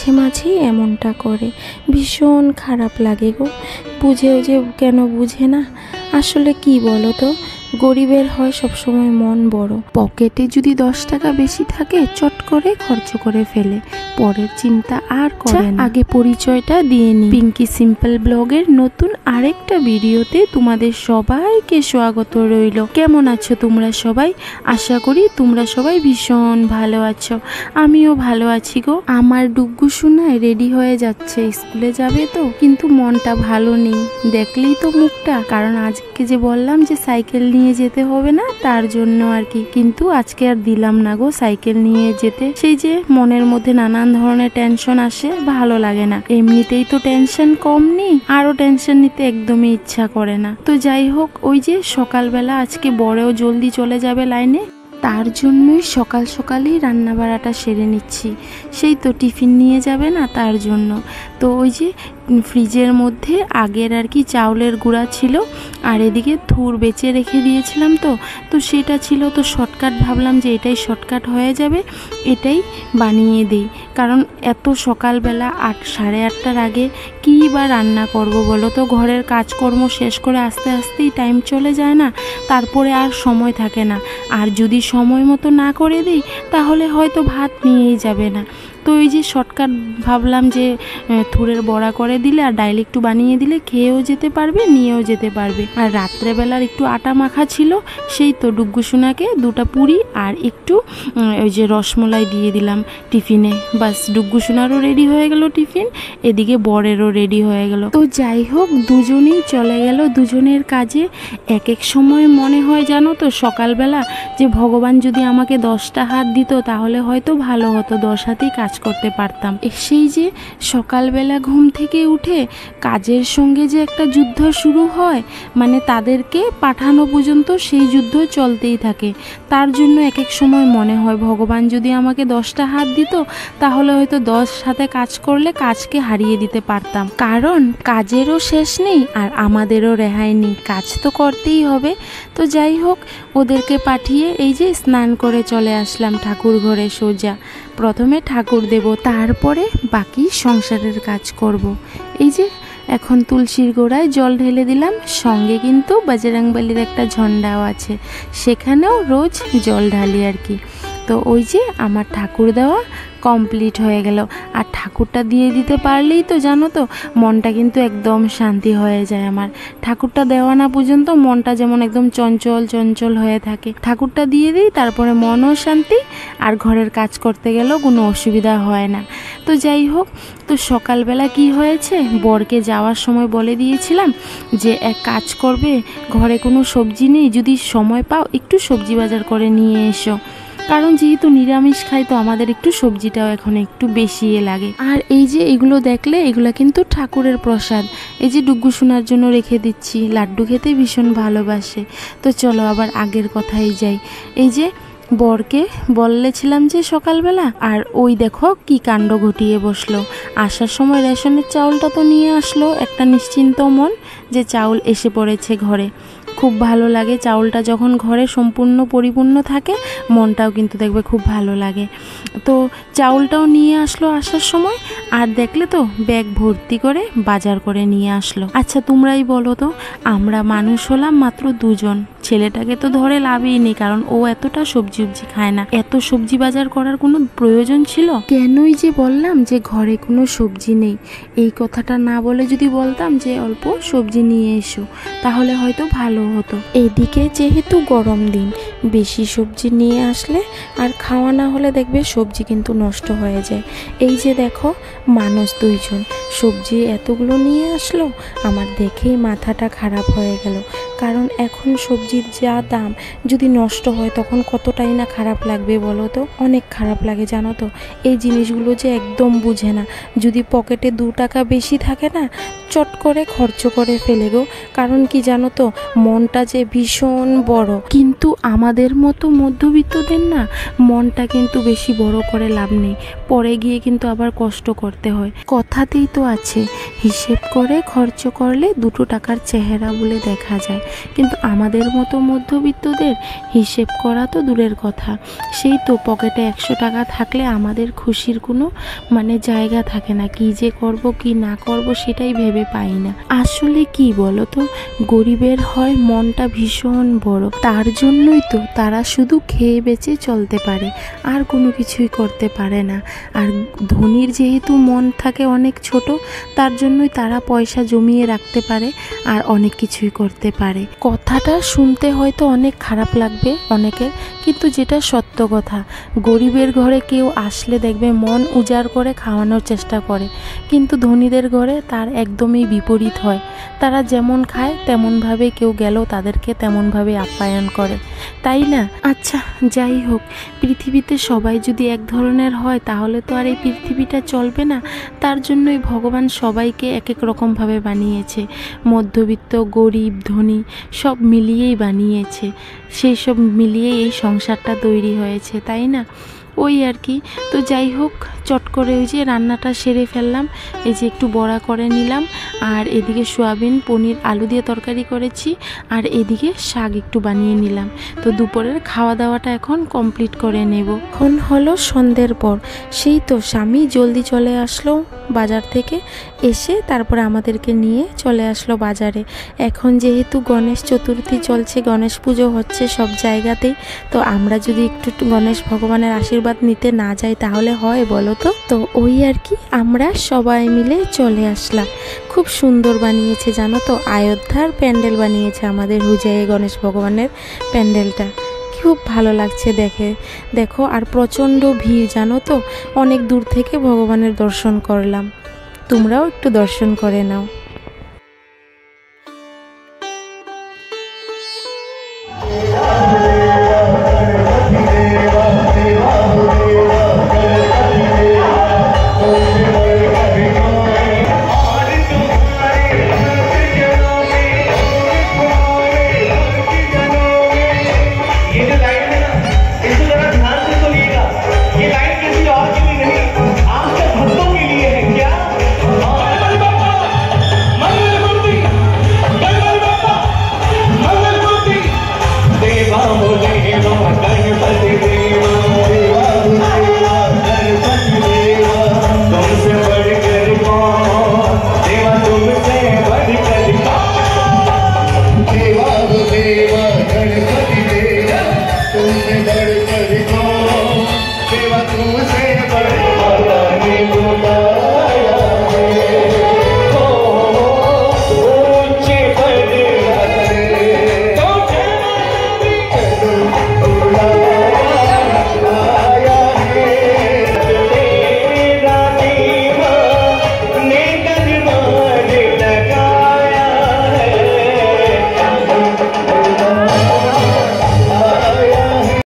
মাঝে মাঝেই এমনটা করে, ভীষণ খারাপ লাগে গো। বুঝেও যে কেন বুঝে না, আসলে কি বলো তো, গরিবের হয় সবসময় মন বড়। পকেটে যদি 10 টাকা বেশি থাকে চট করে খরচ করে ফেলে, পরের চিন্তা আর করে না। আগে পরিচয়টা দিয়ে নি। পিঙ্কি সিম্পল ব্লগের নতুন আরেকটা ভিডিওতে তোমাদের সবাইকে স্বাগত রইল। কেমন আছো তোমরা সবাই? আশা করি তোমরা সবাই ভীষণ ভালো আছো। আমিও ভালো আছি গো। আমার ডুগ্গু সোনায় রেডি হয়ে যাচ্ছে, স্কুলে যাবে তো, কিন্তু মনটা ভালো নেই, দেখলেই তো মুখটা। কারণ আজকে যে বললাম যে সাইকেল নিয়ে যেতে হবে না, তার জন্য আর কি। কিন্তু আজকে আর দিলাম না গো সাইকেল নিয়ে যেতে। সেই যে মনের মধ্যে নানান ধরনের টেনশন আসে, ভালো লাগে না। এমনিতেই তো টেনশন কম নেই, আরো টেনশন নিতে একদমই ইচ্ছা করে না। তো যাই হোক, ওই যে সকালবেলা আজকে বড়ও জলদি চলে যাবে লাইনে, তার জন্যই সকাল সকালই রান্না বাড়াটা সেরে নিচ্ছি। সেই তো টিফিন নিয়ে যাবে না, তার জন্য। তো ওই যে ফ্রিজের মধ্যে আগের আর কি চাউলের গুঁড়া ছিল, আর এদিকে থুর বেচে রেখে দিয়েছিলাম। তো সেটা ছিল, তো শর্টকাট ভাবলাম যে এটাই শর্টকাট হয়ে যাবে, এটাই বানিয়ে দিই। কারণ এত সকালবেলা 8-8:30টার আগে কী বা রান্না করব বলো তো? ঘরের কাজকর্ম শেষ করে আস্তে আস্তেই টাইম চলে যায় না, তারপরে আর সময় থাকে না। আর যদি সময় মতো না করে দিই তাহলে হয়তো ভাত নিয়েই যাবে না। তো এই যে শর্টকাট ভাবলাম যে থুরের বড়া করে দিলে আর ডাইল একটু বানিয়ে দিলে খেয়েও যেতে পারবে, নিয়েও যেতে পারবে। আর রাত্রেবেলার একটু আটা মাখা ছিল, সেই তো ডুগ্গু সোনাকে 2টা পুরি আর একটু ওই যে রসমলাই দিয়ে দিলাম টিফিনে। বাস, ডুগ্গু সোনারও রেডি হয়ে গেল টিফিন, এদিকে বরেরও রেডি হয়ে গেল। তো যাই হোক, দুজনেই চলে গেল দুজনের কাজে। এক এক সময় মনে হয় জানো তো, সকালবেলা যে ভগবান যদি আমাকে 10টা হাত দিত তাহলে হয়তো ভালো হতো, 10 হাতেই কাজ করতে পারতাম। সেই যে সকালবেলা ঘুম থেকে উঠে কাজের সঙ্গে যে একটা যুদ্ধ শুরু হয়, মানে তাদেরকে পাঠানো পর্যন্ত সেই যুদ্ধ চলতেই থাকে। তার জন্য এক এক সময় মনে হয় ভগবান যদি আমাকে 10টা হাত দিত তাহলে হয়তো 10 হাতে কাজ করলে কাজকে হারিয়ে দিতে পারতাম। কারণ কাজেরও শেষ নেই আর আমাদেরও রেহাই নেই, কাজ তো করতেই হবে। তো যাই হোক, ওদেরকে পাঠিয়ে এই যে স্নান করে চলে আসলাম ঠাকুর ঘরে সোজা। প্রথমে ঠাকুর দেব, তারপরে বাকি সংসারের কাজ করব। এই যে এখন তুলসীর গোড়ায় জল ঢেলে দিলাম, সঙ্গে কিন্তু বজরংবলীর একটা ঝন্ডাও আছে, সেখানেও রোজ জল ঢালি আর কি। তো ওই যে আমার ঠাকুর দেওয়া কমপ্লিট হয়ে গেল। আর ঠাকুরটা দিয়ে দিতে পারলেই তো জানো তো মনটা কিন্তু একদম শান্তি হয়ে যায় আমার। ঠাকুরটা দেওয়া না পর্যন্ত মনটা যেমন একদম চঞ্চল চঞ্চল হয়ে থাকে। ঠাকুরটা দিয়ে দিই, তারপরে মনও শান্তি, আর ঘরের কাজ করতে গেলেও কোনো অসুবিধা হয় না। তো যাই হোক, তো সকালবেলা কি হয়েছে, বরকে যাওয়ার সময় বলে দিয়েছিলাম যে এক কাজ করবে, ঘরে কোনো সবজি নেই, যদি সময় পাও একটু সবজি বাজার করে নিয়ে এসো। কারণ যেহেতু নিরামিষ খাই, তো আমাদের একটু সবজিটাও এখন একটু বেশি লাগে। আর এই যে এগুলো দেখলে, এগুলো কিন্তু ঠাকুরের প্রসাদ। এই যে ডুগ্গু সোনার জন্য রেখে দিচ্ছি, লাড্ডু খেতে ভীষণ ভালোবাসে। তো চলো আবার আগের কথাই যাই। এই যে বরকে বলেছিলাম যে সকালবেলা, আর ওই দেখো কি কাণ্ড ঘটিয়ে বসলো। আসার সময় রেশনের চাউলটা তো নিয়ে আসলো, একটা নিশ্চিন্ত মন যে চাউল এসে পড়েছে ঘরে। খুব ভালো লাগে চাউলটা যখন ঘরে সম্পূর্ণ পরিপূর্ণ থাকে, মনটাও কিন্তু দেখবে খুব ভালো লাগে। তো চাউলটাও নিয়ে আসলো আসার সময়, আর দেখলে তো ব্যাগ ভর্তি করে বাজার করে নিয়ে আসলো। আচ্ছা তোমরাই বলো তো, আমরা মানুষ হলাম মাত্র 2জন, ছেলেটাকে তো ধরে লাভই নেই, কারণ ও এতটা সবজি খায় না। এত সবজি বাজার করার কোনো প্রয়োজন ছিল? কেনই যে বললাম যে ঘরে কোনো সবজি নেই, এই কথাটা না বলে যদি বলতাম যে অল্প সবজি নিয়ে এসো, তাহলে হয়তো ভালো হতো। এদিকে যেহেতু গরম দিন, বেশি সবজি নিয়ে আসলে আর খাওয়া না হলে দেখবে সবজি কিন্তু নষ্ট হয়ে যায়। এই যে দেখো, মানুষ 2জন, সবজি এতগুলো নিয়ে আসলো, আমার দেখেই মাথাটা খারাপ হয়ে গেল। কারণ এখন সবজির যা দাম, যদি নষ্ট হয় তখন কতটাই না খারাপ লাগবে বলো তো? অনেক খারাপ লাগে জানো তো। এই জিনিসগুলো যে একদম বুঝে না, যদি পকেটে 2 টাকা বেশি থাকে না, চট করে খরচ করে ফেলে গো। কারণ কি জানো তো, মনটা যে ভীষণ বড়, কিন্তু আমাদের মতো মধ্যবিত্তদের না মনটা কিন্তু বেশি বড় করে লাভ নেই, পরে গিয়ে কিন্তু আবার কষ্ট করতে হয়। কথাতেই তো আছে, হিসেব করে খরচ করলে দুটো টাকার চেহারা বলে দেখা যায়। কিন্তু আমাদের মতো মধ্যবিত্তদের হিসেব করা তো দূরের কথা, সেই তো পকেটে 100 টাকা থাকলে আমাদের খুশির কোনো জায়গা থাকে না, কি যে করব কি না করব সেটাই ভেবে পাই না। আসলে কি বলো তো, গরিবের হয় মনটা ভীষণ বড়, তার জন্যই তো তারা শুধু খেয়ে বেঁচে চলতে পারে, আর কোনো কিছুই করতে পারে না। আর ধনীর যেহেতু মন থাকে অনেক ছোট, তার জন্যই তারা পয়সা জমিয়ে রাখতে পারে আর অনেক কিছুই করতে পারে। কথাটা শুনতে হয়তো অনেক খারাপ লাগবে অনেকের, কিন্তু যেটা সত্য কথা। গরিবের ঘরে কেউ আসলে দেখবে মন উজাড় করে খাওয়ানোর চেষ্টা করে, কিন্তু ধনীদের ঘরে তার একদমই বিপরীত হয়। তারা যেমন খায় তেমনভাবে কেউ গেলেও তাদেরকে তেমনভাবে আপ্যায়ন করে, তাই না? আচ্ছা যাই হোক, পৃথিবীতে সবাই যদি এক ধরনের হয় তাহলে তো আর এই পৃথিবীটা চলবে না। তার জন্যই ভগবান সবাইকে এক এক রকমভাবে বানিয়েছে, মধ্যবিত্ত গরিব ধনী সব মিলিয়েই বানিয়েছে, সেই সব মিলিয়েই এই সংসারটা তৈরি হয়েছে, তাই না? ওই আর কি। তো যাই হোক, চট করে ওই যে রান্নাটা সেরে ফেললাম, এই যে একটু বড়া করে নিলাম, আর এদিকে সোয়াবিন পনির আলু দিয়ে তরকারি করেছি, আর এদিকে শাক একটু বানিয়ে নিলাম। তো দুপুরের খাওয়া দাওয়াটা এখন কমপ্লিট করে নেব। এখন হলো সন্ধ্যের পর, সেই তো স্বামী জলদি চলে আসলো বাজার থেকে, এসে তারপরে আমাদেরকে নিয়ে চলে আসলো বাজারে। এখন যেহেতু গণেশ চতুর্থী চলছে, গণেশ পুজো হচ্ছে সব জায়গাতেই, তো আমরা যদি একটু গণেশ ভগবানের আশীর্বাদ নিতে না যাই তাহলে হয় বলো তো? তো ওই আর কি, আমরা সবাই মিলে চলে আসলাম। খুব সুন্দর বানিয়েছে জানো তো, অযোধ্যার প্যান্ডেল বানিয়েছে আমাদের হুজায়ে গণেশ ভগবানের প্যান্ডেলটা, খুব ভালো লাগছে দেখো। আর প্রচণ্ড ভিড় জানো তো, অনেক দূর থেকে ভগবানের দর্শন করলাম, তোমরাও একটু দর্শন করে নাও। तुमसे बड़